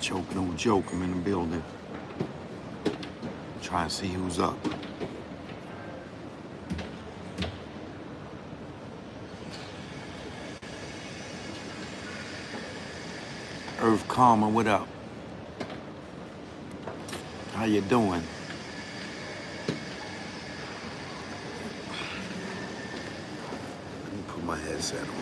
Joke, no joke, I'm in the building. Try and see who's up. Earth Karma, what up? How you doing? Let me put my headset on.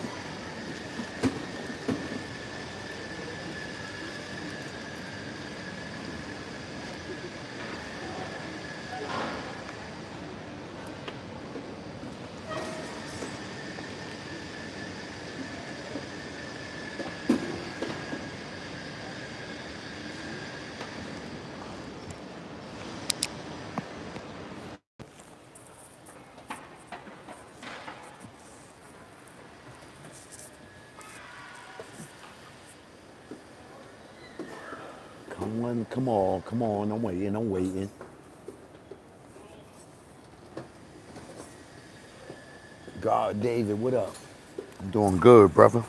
Come on, I'm waiting. God, David, what up? I'm doing good, brother.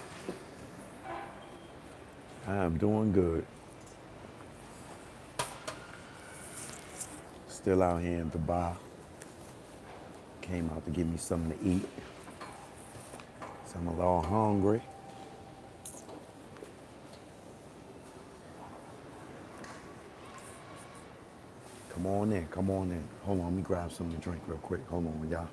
I'm doing good. Still out here in the bar. Came out to get me something to eat. So I'm a little hungry. Come on in. Hold on, let me grab something to drink real quick. Hold on, y'all.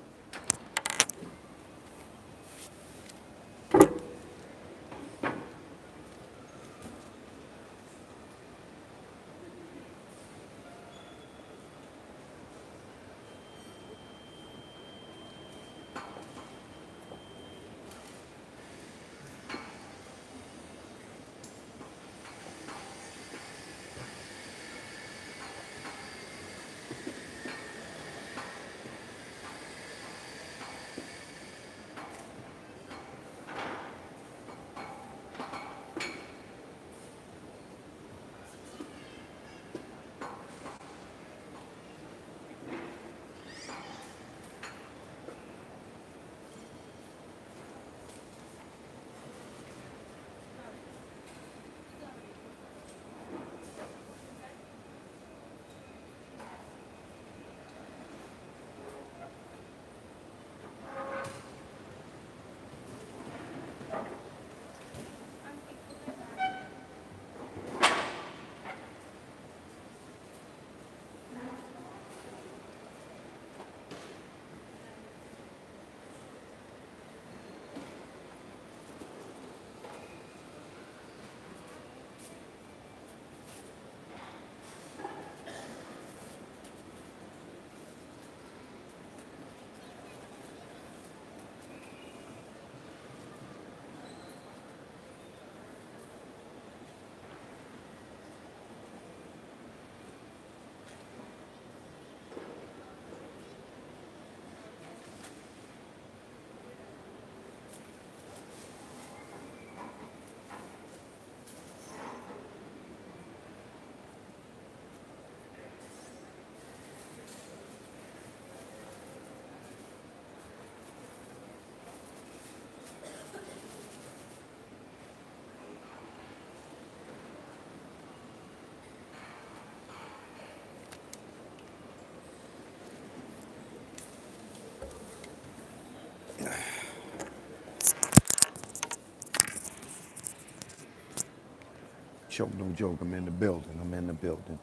Joke, no joke, I'm in the building.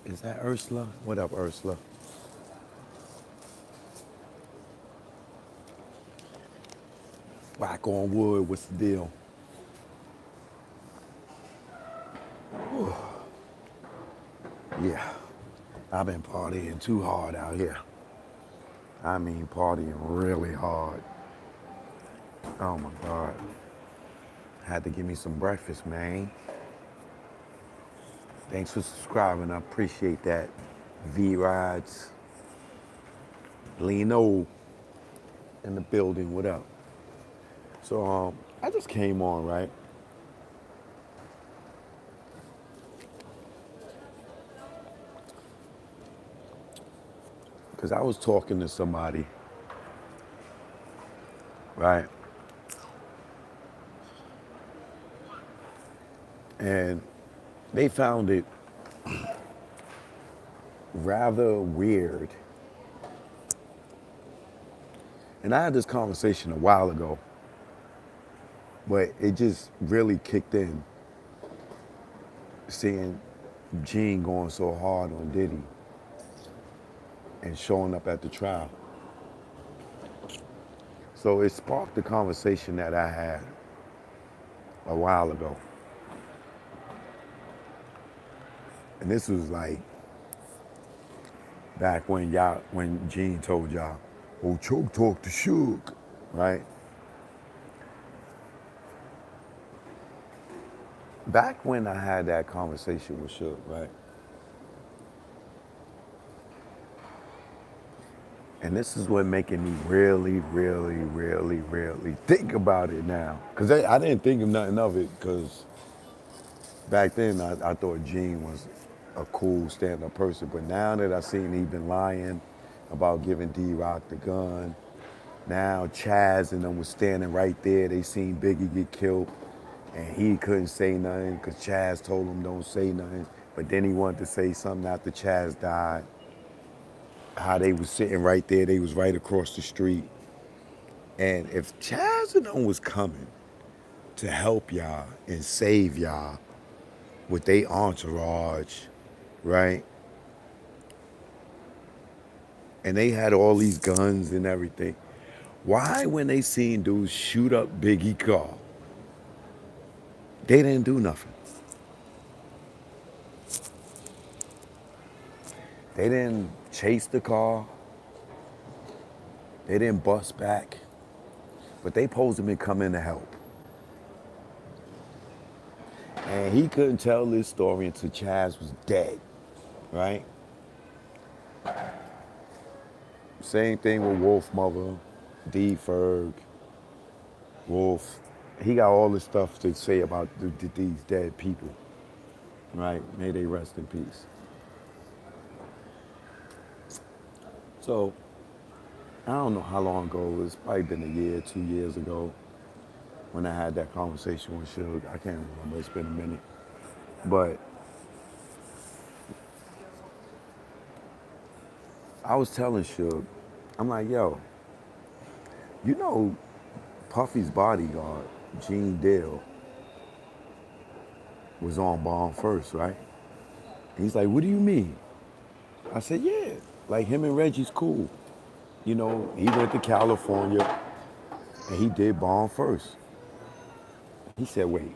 Is that Ursula? What up, Ursula? Whack on wood, what's the deal? Yeah, I've been partying too hard out here. I mean, partying really hard. Oh my God. Had to give me some breakfast, man. Thanks for subscribing. I appreciate that. V-Rides. Lino in the building. What up? So I just came on, right? Because I was talking to somebody, right? And they found it rather weird. And I had this conversation a while ago, but it just really kicked in seeing Gene going so hard on Diddy and showing up at the trial. So it sparked the conversation that I had a while ago. And this was like back when Gene told y'all, oh, Choke talk to Suge, right? Back when I had that conversation with Suge, right? And this is what making me really, really, really, really think about it now. Because I didn't think of nothing of it, because back then I thought Gene was a cool stand-up person. But now that I seen he been lying about giving D-Rock the gun, now Chaz and them was standing right there. They seen Biggie get killed, and he couldn't say nothing because Chaz told him don't say nothing. But then he wanted to say something after Chaz died. How they was sitting right there, they was right across the street. And if Chaz and them was coming to help y'all and save y'all with their entourage, right? And they had all these guns and everything. Why, when they seen dudes shoot up Biggie car, they didn't do nothing? They didn't chase the car. They didn't bust back. But they supposed to be coming to help. And he couldn't tell this story until Chaz was dead, right? Same thing with Wolf Mother, D. Ferg, Wolf. He got all this stuff to say about these dead people, right? May they rest in peace. So, I don't know how long ago, it's probably been a year, 2 years ago, when I had that conversation with Suge. I can't remember, it's been a minute. But I was telling Suge, I'm like, yo, you know Puffy's bodyguard, Gene Dale, was on Bond First, right? He's like, what do you mean? I said, yeah, like him and Reggie's cool. You know, he went to California and he did Bond First. He said, wait.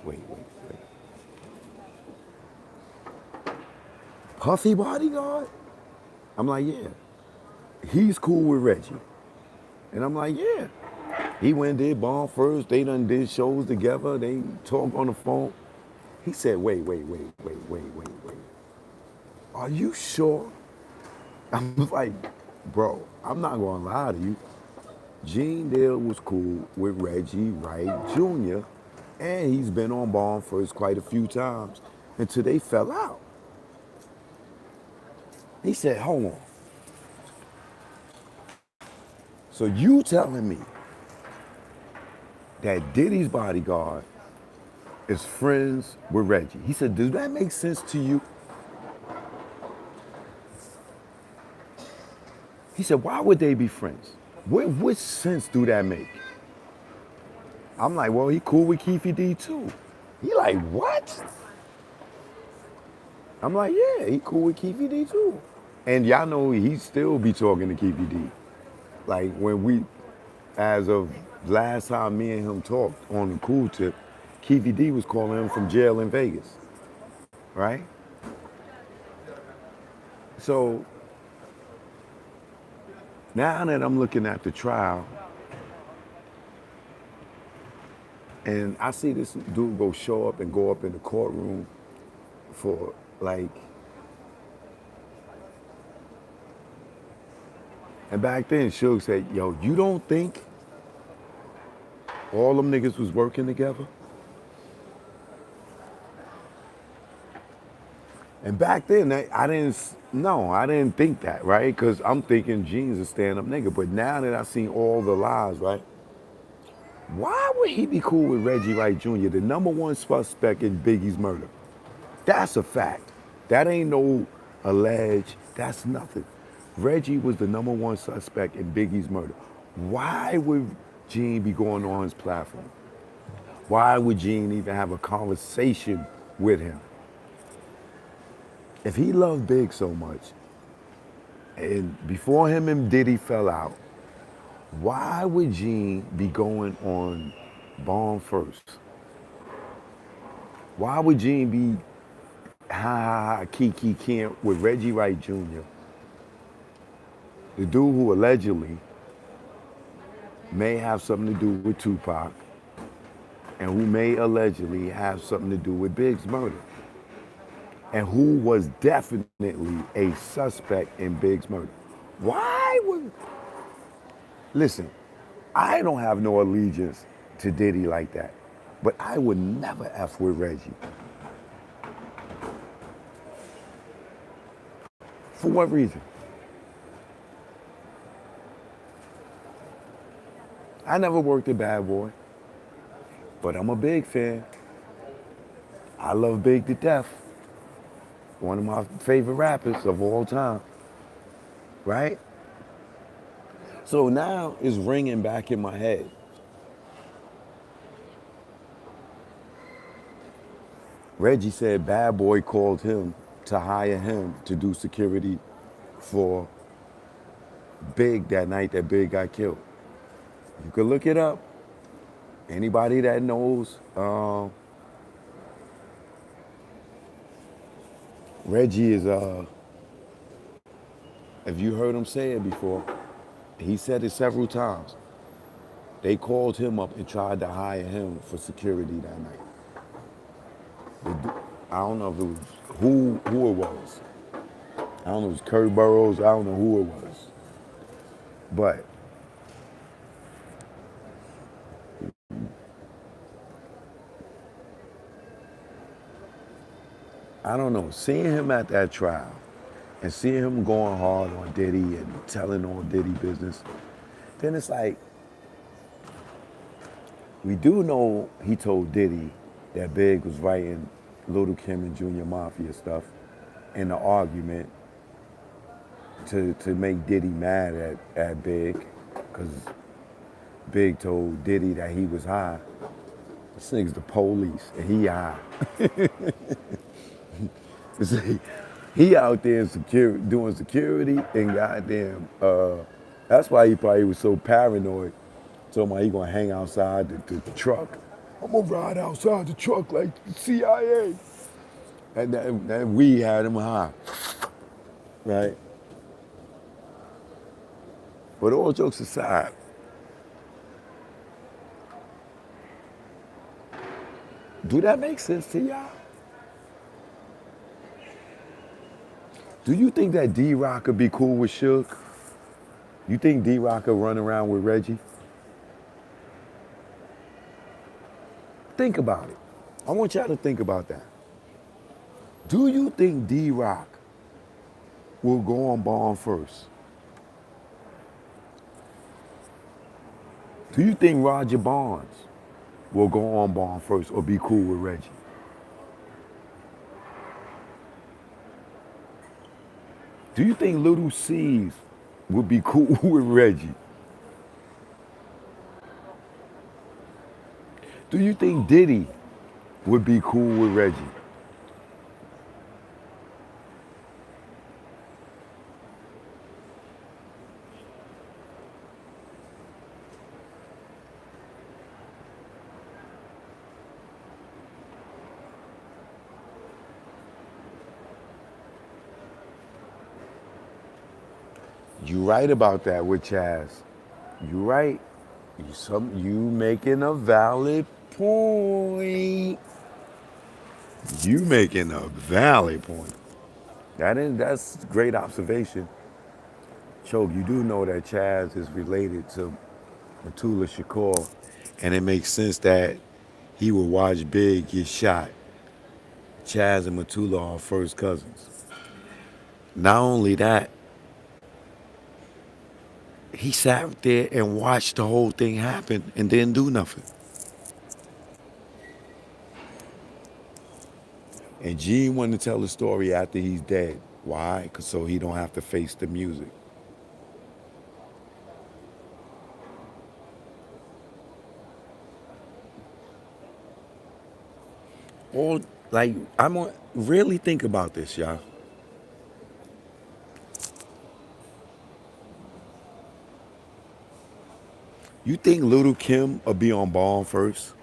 Puffy bodyguard? I'm like, yeah. He's cool with Reggie. And I'm like, yeah. He went and did Bond First. They done did shows together. They talk on the phone. He said, wait. Are you sure? I'm like, bro, I'm not gonna lie to you. Gene Dale was cool with Reggie Wright Jr. and he's been on Bond First quite a few times until they fell out. He said, hold on. So you telling me that Diddy's bodyguard is friends with Reggie? He said, does that make sense to you? He said, why would they be friends? What sense do that make? I'm like, well, he cool with Keefe D too. He like, what? I'm like, yeah, he cool with Keefe D too. And y'all know he still be talking to Keefe D. Like when we, as of last time me and him talked on the cool tip, Keefe D was calling him from jail in Vegas, right? So now that I'm looking at the trial and I see this dude go show up and go up in the courtroom for like, and back then Suge said, yo, you don't think all them niggas was working together? And back then, I didn't, no, I didn't think that, right? Because I'm thinking Gene's a stand-up nigga. But now that I seen all the lies, right? Why would he be cool with Reggie Wright Jr., the number one suspect in Biggie's murder? That's a fact. That ain't no alleged, that's nothing. Reggie was the number one suspect in Biggie's murder. Why would Gene be going on his platform? Why would Gene even have a conversation with him? If he loved Big so much, and before him and Diddy fell out, why would Gene be going on Born First? Why would Gene be Kiki Camp with Reggie Wright Jr., the dude who allegedly may have something to do with Tupac and who may allegedly have something to do with Big's murder and who was definitely a suspect in Big's murder? Why would, listen, I don't have no allegiance to Diddy like that, but I would never F with Reggie. For what reason? I never worked at Bad Boy, but I'm a Big fan. I love Big to death. One of my favorite rappers of all time, right? So now it's ringing back in my head. Reggie said Bad Boy called him to hire him to do security for Big that night that Big got killed. You could look it up. Anybody that knows Reggie is, if you heard him say it before, he said it several times. They called him up and tried to hire him for security that night. I don't know if it was who it was. I don't know if it was Kurt Burrows. I don't know who it was. But I don't know. Seeing him at that trial and seeing him going hard on Diddy and telling all Diddy business, then it's like, we do know he told Diddy that Big was writing Little Kim and Junior Mafia stuff in the argument to make Diddy mad at Big, because Big told Diddy that he was high. This nigga's the police and he high. He out there doing security and goddamn, that's why he probably was so paranoid. Talking about he gonna hang outside the truck. I'm gonna ride outside the truck like the CIA. And then we had him high, right? But all jokes aside, do that make sense to y'all? Do you think that D-Rock could be cool with Suge? You think D-Rock could run around with Reggie? Think about it. I want y'all to think about that. Do you think D-Rock will go on Born First? Do you think Roger Barnes will go on Born First or be cool with Reggie? Do you think Little C's would be cool with Reggie? Do you think Diddy would be cool with Reggie? You right about that with Chaz. You right. You making a valid point. You making a valid point. That's great observation. Choke, you do know that Chaz is related to Matula Shakur, and it makes sense that he would watch Big get shot. Chaz and Matula are first cousins. Not only that, he sat there and watched the whole thing happen and didn't do nothing. And Gene wanted to tell the story after he's dead. Why? 'Cause so he don't have to face the music. Or like I'm on really think about this, y'all. You think Little Kim will be on Ball first?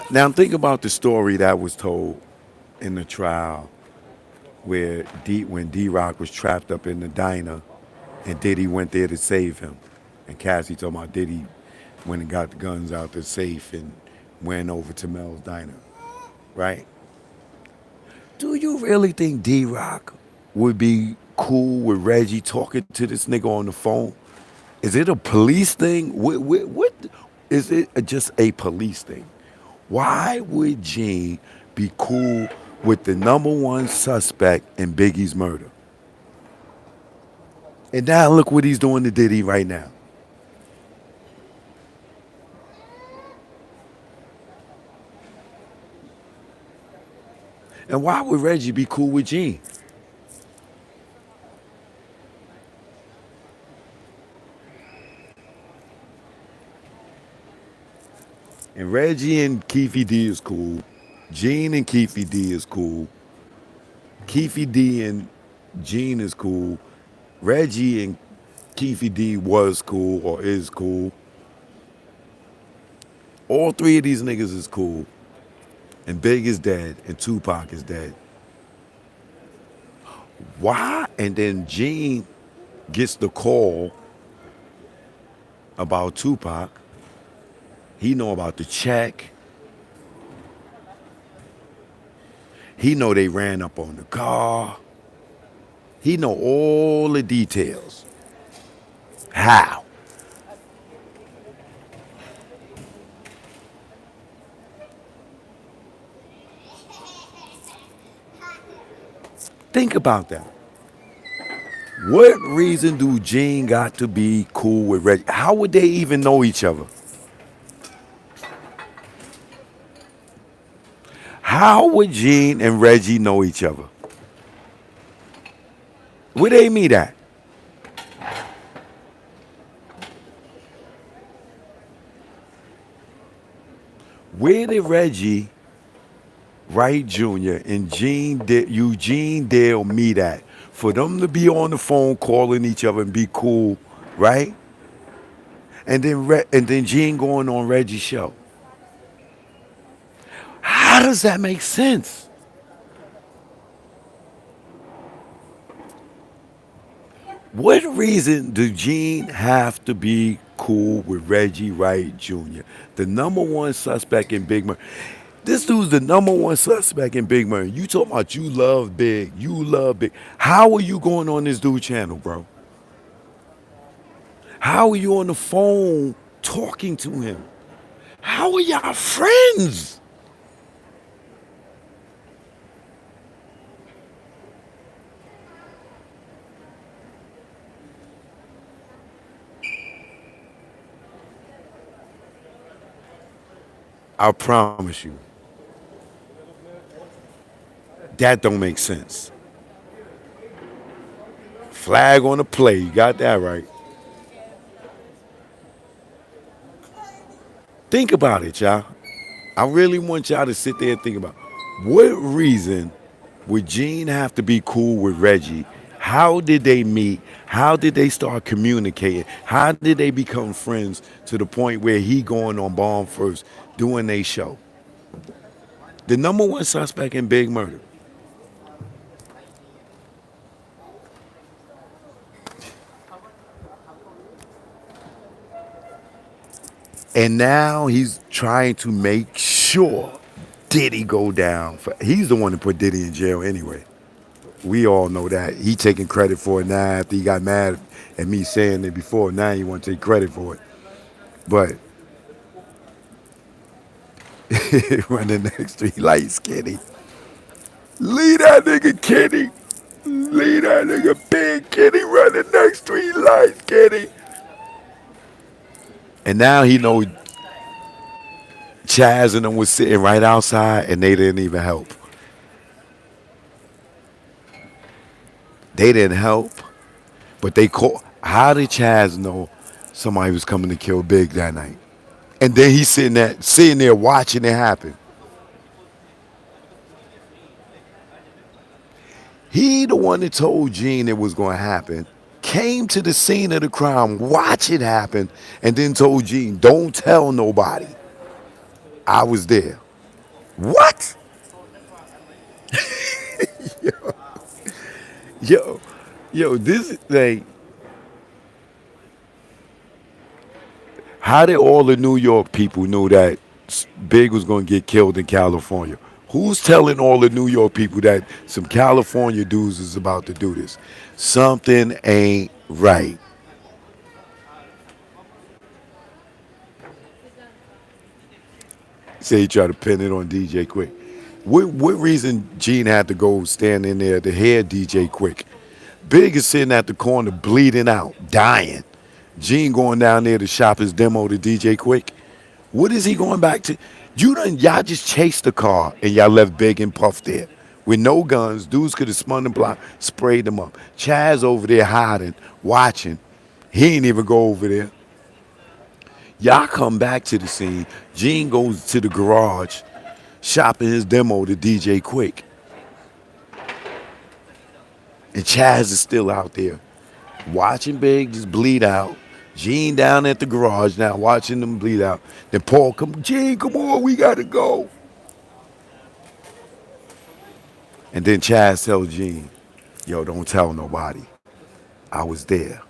Now think about the story that was told in the trial where when D Rock was trapped up in the diner and Diddy went there to save him. And Cassie told about Diddy went and got the guns out the safe and went over to Mel's diner. Right? Do you really think D Rock would be cool with Reggie talking to this nigga on the phone? Is it a police thing? What is it just a police thing? Why would Gene be cool with the number one suspect in Biggie's murder? And now look what he's doing to Diddy right now. And why would Reggie be cool with Gene? And Reggie and Keefe D is cool. Gene and Keefe D is cool. Keefe D and Gene is cool. Reggie and Keefe D was cool or is cool. All three of these niggas is cool. And Big is dead and Tupac is dead. Why? And then Gene gets the call about Tupac. He know about the check. He know they ran up on the car. He know all the details. How? Think about that. What reason do Gene got to be cool with Reggie? How would they even know each other? How would Gene and Reggie know each other? Where they meet at? Where did Reggie Wright Jr. and Eugene Dale meet at? For them to be on the phone calling each other and be cool, right? And then Gene going on Reggie's show. How does that make sense? What reason do Gene have to be cool with Reggie Wright Jr., the number one suspect in Big Murder? This dude's the number one suspect in Big Murder. You talking about you love Big, you love Big. How are you going on this dude channel, bro? How are you on the phone talking to him? How are y'all friends? I promise you, that don't make sense. Flag on the play, you got that right. Think about it, y'all. I really want y'all to sit there and think about what reason would Gene have to be cool with Reggie? How did they meet? How did they start communicating? How did they become friends to the point where he going on Bomb First doing a show? The number one suspect in Big Murder. And now he's trying to make sure Diddy go down. He's the one that put Diddy in jail anyway. We all know that. He taking credit for it now after he got mad at me saying it before. Now he want to take credit for it. But running next to lights, Kenny. Leave that nigga Kenny. Leave that nigga Big Kenny running next to lights, Kenny. And now he know Chaz and them was sitting right outside and they didn't even help. They didn't help, but they called. How did Chaz know somebody was coming to kill Big that night? And then he's sitting there watching it happen. He the one that told Gene it was going to happen, came to the scene of the crime, watch it happen, and then told Gene, don't tell nobody. I was there. What? Yo, yo, this thing. How did all the New York people know that Big was going to get killed in California? Who's telling all the New York people that some California dudes is about to do this? Something ain't right. Say he tried to pin it on DJ Quick. What reason Gene had to go stand in there to hear DJ Quick? Big is sitting at the corner bleeding out, dying. Gene going down there to shop his demo to DJ Quick. What is he going back to? Y'all just chased the car and y'all left Big and Puff there. With no guns, dudes could have spun the block, sprayed them up. Chaz over there hiding, watching. He ain't even go over there. Y'all come back to the scene. Gene goes to the garage, shopping his demo to DJ Quick. And Chaz is still out there, watching Big just bleed out. Gene down at the garage now, watching them bleed out. Then Paul, Gene, come on, we gotta go. And then Chaz tells Gene, yo, don't tell nobody. I was there.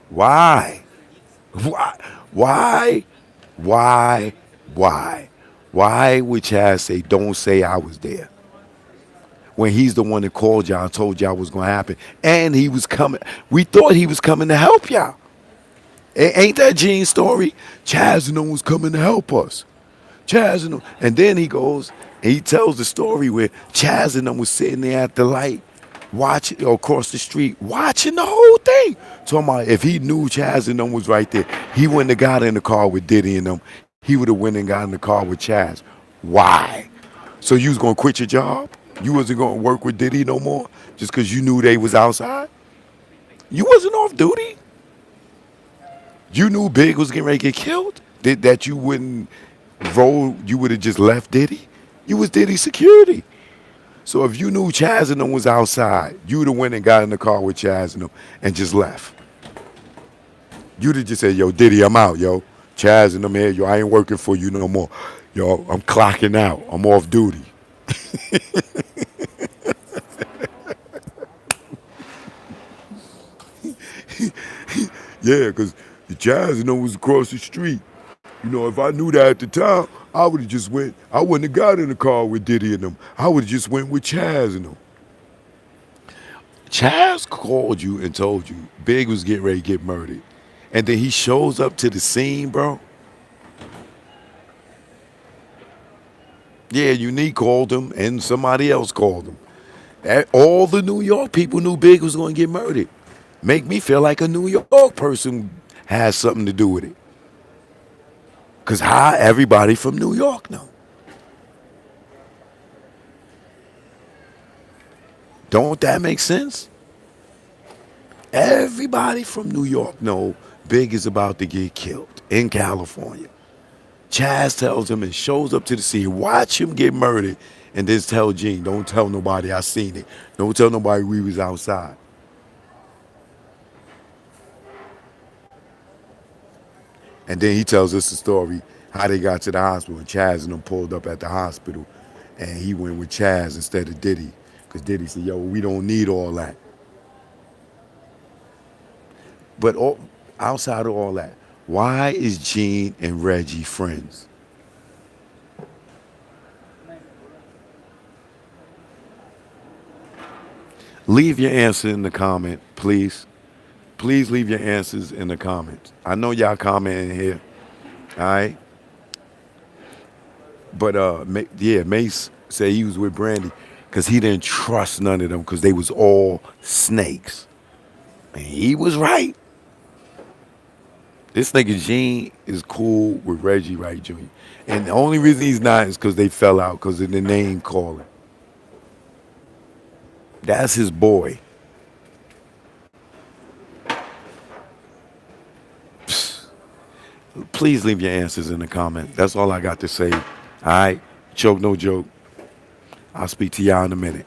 Why? Why? Why? Why? Why? Why would Chaz say, don't say I was there? When he's the one that called y'all and told y'all was going to happen. And he was coming. We thought he was coming to help y'all. Ain't that Gene's story? Chaz and them was coming to help us. Chaz and them. And then he goes and he tells the story where Chaz and them was sitting there at the light, watching, or across the street, watching the whole thing. Talking about if he knew Chaz and them was right there, he wouldn't have got in the car with Diddy and them. He would have went and got in the car with Chaz. Why? So you was going to quit your job? You wasn't going to work with Diddy no more just because you knew they was outside? You wasn't off duty? You knew Big was getting ready to get killed? That you wouldn't roll, you would have just left Diddy? You was Diddy security. So if you knew Chaz and them was outside, you would have went and got in the car with Chaz and them and just left. You'd have just said, yo, Diddy, I'm out, yo. Chaz and them here, yo, I ain't working for you no more. Yo, I'm clocking out. I'm off duty. Yeah, because the Chaz and them was across the street. You know, if I knew that at the time, I would have just went. I wouldn't have got in the car with Diddy and them. I would have just went with Chaz and them. Chaz called you and told you Big was getting ready to get murdered. And then he shows up to the scene, bro. Yeah, Unique called him and somebody else called him. All the New York people knew Big was going to get murdered. Make me feel like a New York person has something to do with it. Because how everybody from New York know. Don't that make sense? Everybody from New York know Big is about to get killed in California. Chaz tells him and shows up to the scene. Watch him get murdered, and then tell Gene, "Don't tell nobody I seen it. Don't tell nobody we was outside." And then he tells us the story how they got to the hospital. And Chaz and them pulled up at the hospital, and he went with Chaz instead of Diddy, because Diddy said, "Yo, we don't need all that." But outside of all that, why is Gene and Reggie friends? Leave your answer in the comment, please. Please leave your answers in the comments. I know y'all commenting here, all right? But yeah, Mace said he was with Brandy because he didn't trust none of them because they was all snakes. And he was right. This nigga Gene is cool with Reggie Wright Jr. And the only reason he's not is because they fell out because of the name calling. That's his boy. Please leave your answers in the comment. That's all I got to say. All right? Choke, no joke. I'll speak to y'all in a minute.